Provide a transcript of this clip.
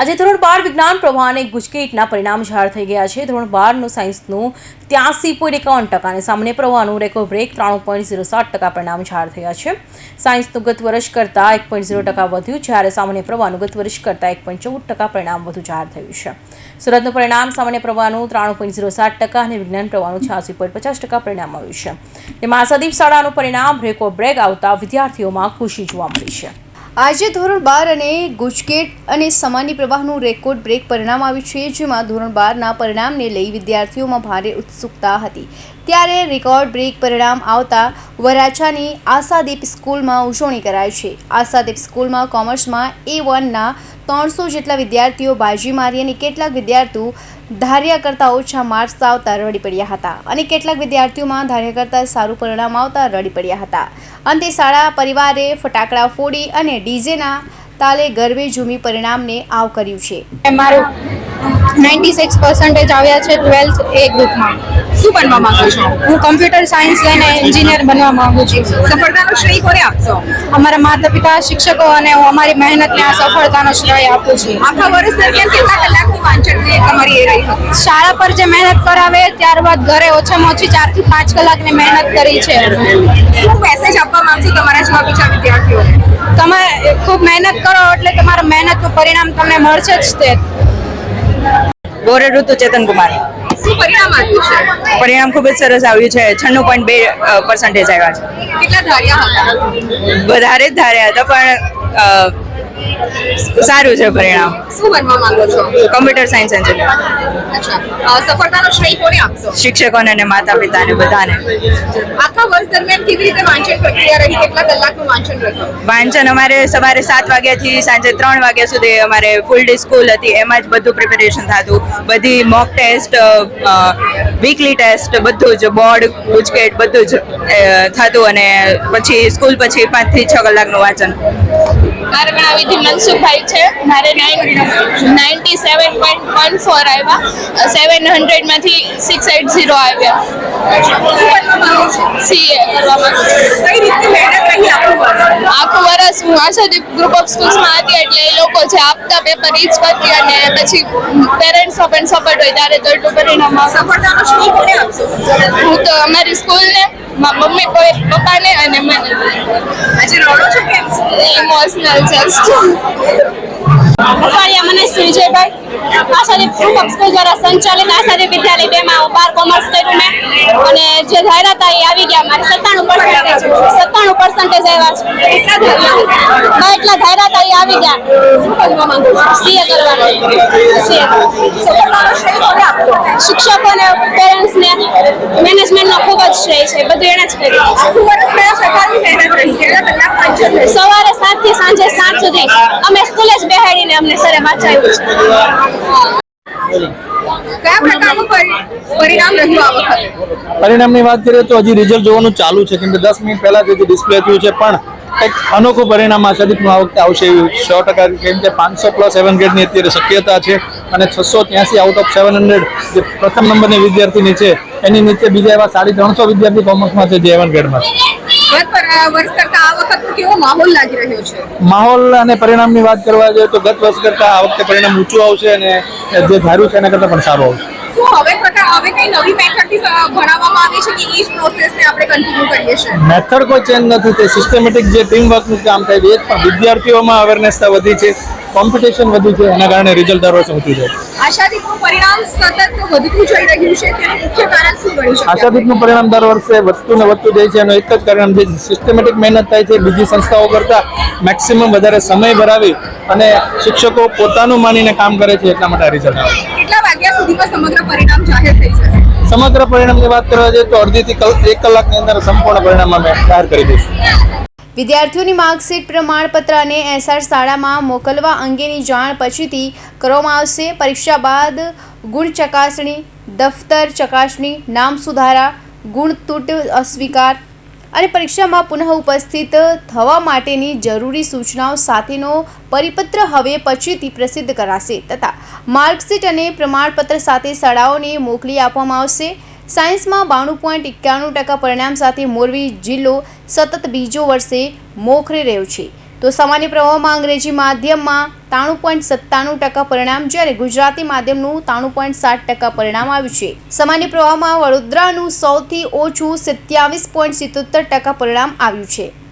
આજે ધોરણ 12 વિજ્ઞાન પ્રવાહને ગુજકેટના પરિણામ જાહેર થઈ ગયા છે। ધોરણ 12નું સાયન્સનું 83.51% અને સામાન્ય પ્રવાહનું રેકોર્ડ બ્રેક 93.07% પરિણામ જાહેર થયા છે। સાયન્સનું ગત વર્ષ કરતાં 1.0% વધ્યું, જ્યારે સામાન્ય પ્રવાહનું ગત વર્ષ કરતાં 1.14% પરિણામ વધુ જાહેર થયું છે। સુરતનું પરિણામ સામાન્ય પ્રવાહનું 93.07% અને વિજ્ઞાન પ્રવાહનું 86.50% પરિણામ આવ્યું છે। તેમાં આશાદીપ શાળાનું પરિણામ રેકોર્ડ બ્રેક આવતા વિદ્યાર્થીઓમાં ખુશી જોવા મળી છે। આજે ધોરણ 12 અને ગુજકેટ અને સામાન્ય પ્રવાહનું રેકોર્ડ બ્રેક પરિણામ આવ્યું છે, જેમાં ધોરણ 12ના પરિણામને લઈ વિદ્યાર્થીઓમાં ભારે ઉત્સુકતા હતી। ત્યારે રેકોર્ડ બ્રેક પરિણામ આવતા વરાછાની આશાદીપ સ્કૂલમાં ઉજવણી કરાઈ છે। આશાદીપ સ્કૂલમાં કોમર્સમાં A1ના 300 જેટલા વિદ્યાર્થીઓ બાજી મારી અને કેટલાક વિદ્યાર્થીઓ ધાર્યા કરતાં ઓછા માર્ક્સ આવતા રડી પડ્યા હતા અને કેટલાક વિદ્યાર્થીઓમાં ધાર્યા કરતાં સારું પરિણામ આવતા રડી પડ્યા હતા। અંતે શાળા પરિવારે ફટાકડા ફોડી અને ડીજેના તાલે ગરબે ઝૂમી પરિણામને આવકાર્યું છે। મારું 96% આવ્યા છે 12th A ગ્રુપમાં। શું બનવા માંગો છો? હું કમ્પ્યુટર સાયન્સ લઈને એન્જિનિયર બનવા માંગુ છું। સફળતાનો શ્રેય કોને આપશો? અમારા માતા પિતા, શિક્ષકો અને હું અમારી મહેનતને આ સફળતાનો શ્રેય આપું છું। આખા વર્ષ દરમિયાન કેટલા કલાકની વાંચન તમારી એ રહી હતી? શાળા પર જે મહેનત કરાવે ત્યારબાદ ઘરે ઓછામાં ઓછી 4 થી 5 કલાકની મહેનત કરી છે। શું મેસેજ આપવા માંગશો તમારા જેવા બીજા વિદ્યાર્થીઓને? તમે ખૂબ મહેનત કરો એટલે તમારા મહેનતનું પરિણામ તમને મળશે જ તે। ગૌરવ ઋતુ ચેતન કુમાર। શું પરિણામ આવ્યું છે? પરિણામ ખૂબ જ સરસ આવ્યું છે। 96.2% આવ્યા છે। કેટલા ધાર્યા હતા? વધારે જ ધાર્યા હતા, પણ સારું છે પરિણામ। શું બનવા માંગો છો? Computer science engineer. અચ્છા, સફળતાનો શ્રેય કોને આપશો? શિક્ષકોને અને માતા પિતાને બધાને। આખા વર્ષ દરમિયાન કેવી રીતે વાંચન પ્રક્રિયા રહી? કેટલા કલાકનું વાંચન રહ્યું? વાંચન અમારે સવારે 7 વાગ્યાથી સાંજે 3 વાગ્યા સુધી અમારે ફૂલ ડે સ્કૂલ હતી, એમાં જ બધું પ્રિપેરેશન થતું। બધી મોક ટેસ્ટ, વીકલી ટેસ્ટ, બધું જ બોર્ડ, ગુજકેટ બધું જ થતું, અને પછી સ્કૂલ પછી 5 થી 6 કલાકનું વાંચન। મારું નામ વિધિ મનસુખભાઈ છે। મારે 97.14 આવ્યા, 700 માંથી 680 આવ્યા। CA કરવા માંગુ છું। કઈ રીતે મહેનત રહી આખું વર્ષ? આખું વર્ષ હું આશાદીપ ગ્રુપ ઓફ સ્કૂલ્સમાં હતી, એટલે એ લોકો જે આપતા પેપર ઈ જ કરતી, અને પછી પેરેન્ટ્સનો પણ સપોર્ટ હોય ત્યારે તો એટલું પરિણામ આવે। સફળતાનો શ્રેય કોને આપશો? હું તો અમારી સ્કૂલને, મારા મમ્મી પપ્પાને અને મને। આજે રડો છો કેમ? Emotional just. Mufaliya Manish Vijaybhai, Ashadeep group of school દ્વારા સંચાલિત આશાદીપ વિદ્યાલય 2માં 12 કોમર્સ કર્યું મેં, અને જે ધાર્યા હતા એ આવી ગયા। મારે 97% આવ્યા છે। એટલા ધાર્યા હતા એ આવી ગયા। શું બનવા માંગો છો? CA કરવાનું। સફળતાનો શ્રેય કોને આપશો? શિક્ષકોને, પેરેન્ટ્સને, મેનેજમેન્ટનો ખૂબ જ શ્રેય છે, બધું એણે જ કર્યું। આખું વર્ષ કયા પ્રકારની મહેનત રહી? કેટલા કલાક વાંચન રહ્યું? સવારે 7 થી સાંજે 7 સુધી અમે સ્કૂલે જ બેહાડીને અમને સરે વાંચાયું છે। કયા પ્રકારનું પરિણામ રહ્યું આ વખતે? પરિણામની વાત કરીએ તો હજી રિઝલ્ટ જોવાનું ચાલુ છે, કેમ કે 10 મિનિટ પહેલા જ ડિસ્પ્લે થયું છે, પણ કંઈક અનોખું પરિણામ આશાદીપનું આ વખતે આવશે એવું 100%, કેમ કે 500+ 7 ગ્રેડની અત્યારે શક્યતા છે, અને 683 આઉટ ઓફ 700 જે પ્રથમ નંબરની વિદ્યાર્થીની છે, એની નીચે બીજા એવા 350 વિદ્યાર્થી કોમર્સમાં છે જે 7 ગ્રેડમાં છે। ગત વર્ષ કરતા આ વખતનો કેવો માહોલ લાગી રહ્યો છે? માહોલ અને પરિણામની વાત કરવા જોઈએ તો ગત વર્ષ કરતાં આ વખતે પરિણામ ઊંચું આવશે, અને જે ધાર્યું છે એના કરતાં પણ સારું આવશે। શું હવે કઈ નવી મેથડથી ભણાવવામાં આવે છે કે એ જ પ્રોસેસને આપણે કન્ટિન્યુ કરીએ છીએ? મેથડ કોઈ ચેન્જ નથી, તે સિસ્ટમેટિક જે ટીમ વર્કનું કામ થાય છે એ જ, પણ વિદ્યાર્થીઓમાં અવેરનેસતા વધી છે, કોમ્પિટિશન વધ્યું છે, એના કારણે રિઝલ્ટ દર વર્ષે ઊંચું જાય છે। આશાદીપનું પરિણામ સતત વધતું જઈ રહ્યું છે, તેનું મુખ્ય કારણ શું ગણી શકાય? આશાદીપનું પરિણામ દર વર્ષે વધતું ને વધતું જાય છે, એનું એક જ કારણ જે સિસ્ટમેટિક મહેનત થાય છે, બીજી સંસ્થાઓ કરતાં મેક્સિમમ વધારે સમય ભરાવી અને શિક્ષકો પોતાનું માનીને કામ કરે છે, એટલા માટે આ રિઝલ્ટ આવે છે। કેટલા વાગ્યા સુધીમાં સમગ્ર પરિણામ જાહેર થઈ જશે? સમગ્ર પરિણામની વાત કરવા જોઈએ તો અડધીથી 1 કલાકની અંદર સંપૂર્ણ પરિણામ અમે જાહેર કરી દઈશું। વિદ્યાર્થીઓની માર્કશીટ, પ્રમાણપત્ર અને SR શાળામાં મોકલવા અંગેની જાણ પછીથી કરવામાં આવશે। પરીક્ષા બાદ ગુણ ચકાસણી, દફતર ચકાસણી, નામ સુધારા, ગુણ તૂટ અસ્વીકાર અને પરીક્ષામાં પુનઃ ઉપસ્થિત થવા માટેની જરૂરી સૂચનાઓ સાથેનો પરિપત્ર હવે પછીથી પ્રસિદ્ધ કરાશે, તથા માર્કશીટ અને પ્રમાણપત્ર સાથે શાળાઓને મોકલી આપવામાં આવશે। સાયન્સમાં 92.91% પરિણામ સાથે મોરબી જિલ્લો સતત બીજો વર્ષે મોખરે રહ્યો છે। તો સામાન્ય પ્રવાહમાં અંગ્રેજી માધ્યમમાં 93.97% પરિણામ, જ્યારે ગુજરાતી માધ્યમનું 93.7% પરિણામ આવ્યું છે. સામાન્ય પ્રવાહમાં વડોદરાનું સૌથી ઓછું 27.77% પરિણામ આવ્યું છે.